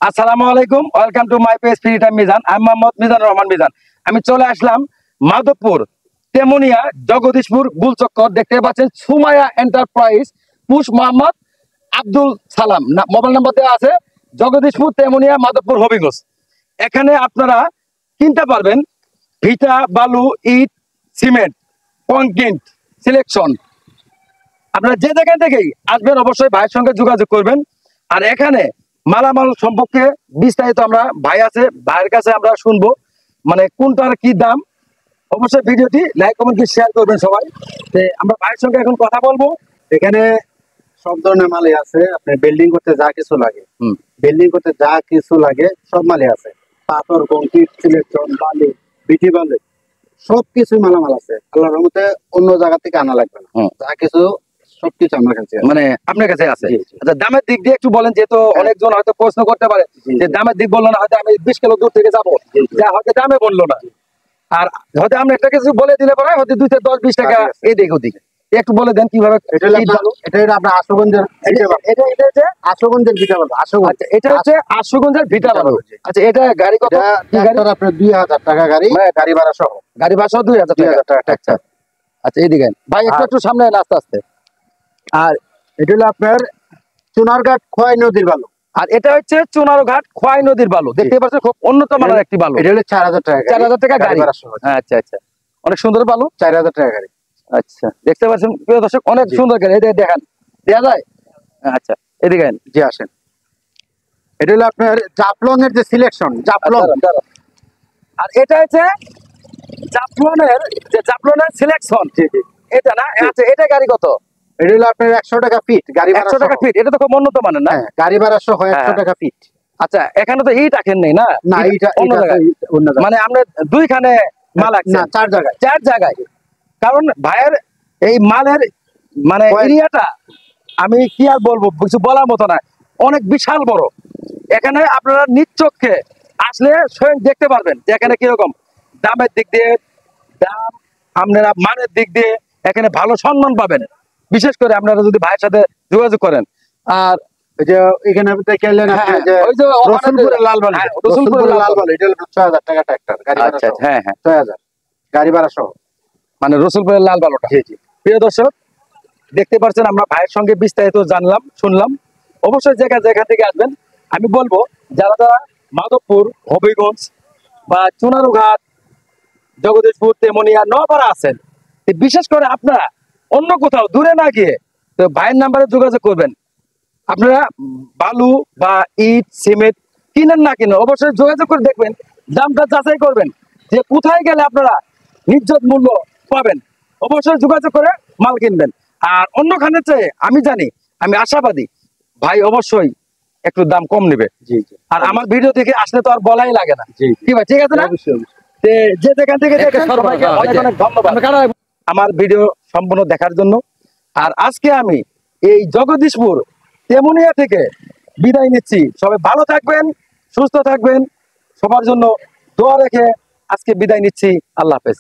আসসালামু আলাইকুম, welcome to my page free time Mizan. আমি মোহাম্মদ মিজানুর রহমান মিজান। আমি চলে আসলাম মাধবপুর তেমুনিয়া জগদীশপুর গুলচক্কর। দেখতে পাচ্ছেন সুমাইয়া এন্টারপ্রাইজ, পুষ মোহাম্মদ আব্দুল সালাম, মোবাইল নাম্বার দেওয়া আছে। জগদীশপুর তেমুনিয়া মাধবপুর হবিগঞ্জ। এখানে আপনারা কিনতে পারবেন ভিটা, বালু, ইট, সিমেন্ট, কংক্রিট সিলেকশন। আপনারা যে জায়গা থেকেই আসবেন অবশ্যই ভাইয়ের সঙ্গে যোগাযোগ করবেন। আর এখানে মালামাল সম্পর্কে বিস্তারিত আমরা ভাই আছে, ভাইয়ের কাছে আমরা শুনবো, মানে কোনটার কি দাম। অবশ্যই ভিডিওটি লাইক কমেন্ট শেয়ার করবেন সবাই। আমরা ভাইয়ের সঙ্গে এখন কথা বলবো। এখানে সব ধরনের মালই আছে। আপনার বিল্ডিং করতে যা কিছু লাগে, সব মালই আছে। পাথর, কংক্রিট, সিলেকশন, বালি, বিটি বালি, সবকিছু মালামাল আছে। আল্লাহর রহমতে অন্য জায়গা থেকে আনা লাগবে না, যা কিছু সবকিছু আমার কাছে আছে। মানে আপনার কাছে আছে। আচ্ছা, দামের দিক দিয়ে একটু বলেন, যেহেতু অনেকজন হয়তো প্রশ্ন করতে পারে যে দামের দিক বললো না, হয়তো আমি 20 কিলো দূর থেকে যাবো, যা হয়তো দামে বললো না। আর হয়তো আমরা একটা কিছু বলে দিলে পরে হয়তো 2-10-20 টাকা এদিক ওদিক একটু বলে দেন কিভাবে। এটা আপনার আশুগঞ্জের আশুগঞ্জের ভিটা বালু। আচ্ছা, এটা হচ্ছে আশুগঞ্জের ভিটা বালু। আচ্ছা, এটা গাড়ি কত? আপনার 2000 টাকা গাড়ি, গাড়ি ভাড়া সহ। 2000 টাকা। আচ্ছা, এইদিকে ভাই একটু সামনে আস্তে আস্তে। আর এটা হলো আপনার চুনারঘাট খোয়াই নদীর বালু। আর এটা হচ্ছে চুনারঘাট খোয়াই নদীর বালু। দেখতে পাচ্ছেন খুব উন্নত মানের একটি বালু। এটা হলো 4000 টাকা। 4000 টাকা গাড়ি। আচ্ছা আচ্ছা, অনেক সুন্দর বালু। 4000 টাকা গাড়ি। আচ্ছা, দেখতে পাচ্ছেন প্রিয় দর্শক, অনেক সুন্দর গাড়ি। এটা দেখেন, দেয়া যায়। আচ্ছা, এদিকে জি আসেন। এটা হলো আপনার জাফলং এর যে সিলেকশন, জাফলং। আর এটা হচ্ছে জাফলনের সিলেকশন। এটা না? আচ্ছা, এটা গাড়ি কত? এটা হলো আপনার 100 টাকা ফিট গাড়ি ভাড়া। 100 টাকা ফিট। এটা তো খুব উন্নত মানের না? গাড়ি ভাড়া সহ 100 টাকা ফিট। আচ্ছা, এখানে তো ইট আঁকেন নেই না? না, এটা মানে আমরা দুইখানে মাল আঁকছি না, 4 জায়গায়। 4 জায়গায়। কারণ ভাইয়ের এই মালের মানে এরিয়াটা আমি কি আর বলবো, কিছু বলার মতো না, অনেক বিশাল বড়। এখানে আপনারা নিজ চোখে আসলে স্বয়ং দেখতে পারবেন যে এখানে কিরকম দামের দিক দিয়ে, দাম আপনারা মানের দিক দিয়ে এখানে ভালো সম্মান পাবেন, বিশেষ করে আপনারা যদি ভাইয়ের সাথে যোগাযোগ করেন। আর এখানে রসুলপুরের লাল বালু, রসুলপুরের লাল বালু, এটা হলো 6000 টাকা ট্রাক্টর গাড়ি ভাড়া। আচ্ছা, হ্যাঁ হ্যাঁ, 6000 গাড়ি ভাড়া সহ, মানে রসুলপুরের লাল বালুটা। জি জি। প্রিয় দর্শক, দেখতে পাচ্ছেন আমরা ভাইয়ের সঙ্গে বিস্তারিত জানলাম, শুনলাম। অবশ্যই যেখান থেকে আসবেন, আমি বলবো যারা যারা মাধবপুর, হবিগঞ্জ বা চুনারুঘাট, জগদীশপুর, তেমুনিয়া, নোয়াপাড়া আছেন, বিশেষ করে আপনারা অন্য কোথাও দূরে না গিয়ে তো ভাইয়ের নাম্বারে যোগাযোগ করবেন। আপনারা বালু বা ইট, সিমেন্ট কিনেন না কিনেন, অবশ্যই যোগাযোগ করে দেখবেন, দামটা যাচাই করবেন যে কোথায় গেলে আপনারা নির্যাত মূল্য পাবেন। অবশ্যই যোগাযোগ করে মাল কিনবেন। আর অন্যখানে চেয়ে আমি জানি, আমি আশাবাদী ভাই অবশ্যই একটু দাম কম নেবে। আর আমার ভিডিও থেকে আসলে তো আর বলাই লাগে না। কি ভাই, ঠিক আছে না? যে যেখান থেকে দেখেন সবাইকে অনেক অনেক ধন্যবাদ আমার ভিডিও সম্পূর্ণ দেখার জন্য। আর আজকে আমি এই জগদীশপুর তেমুনিয়া থেকে বিদায় নিচ্ছি। সবাই ভালো থাকবেন, সুস্থ থাকবেন, সবার জন্য দোয়া রেখে আজকে বিদায় নিচ্ছি। আল্লাহ হাফেজ।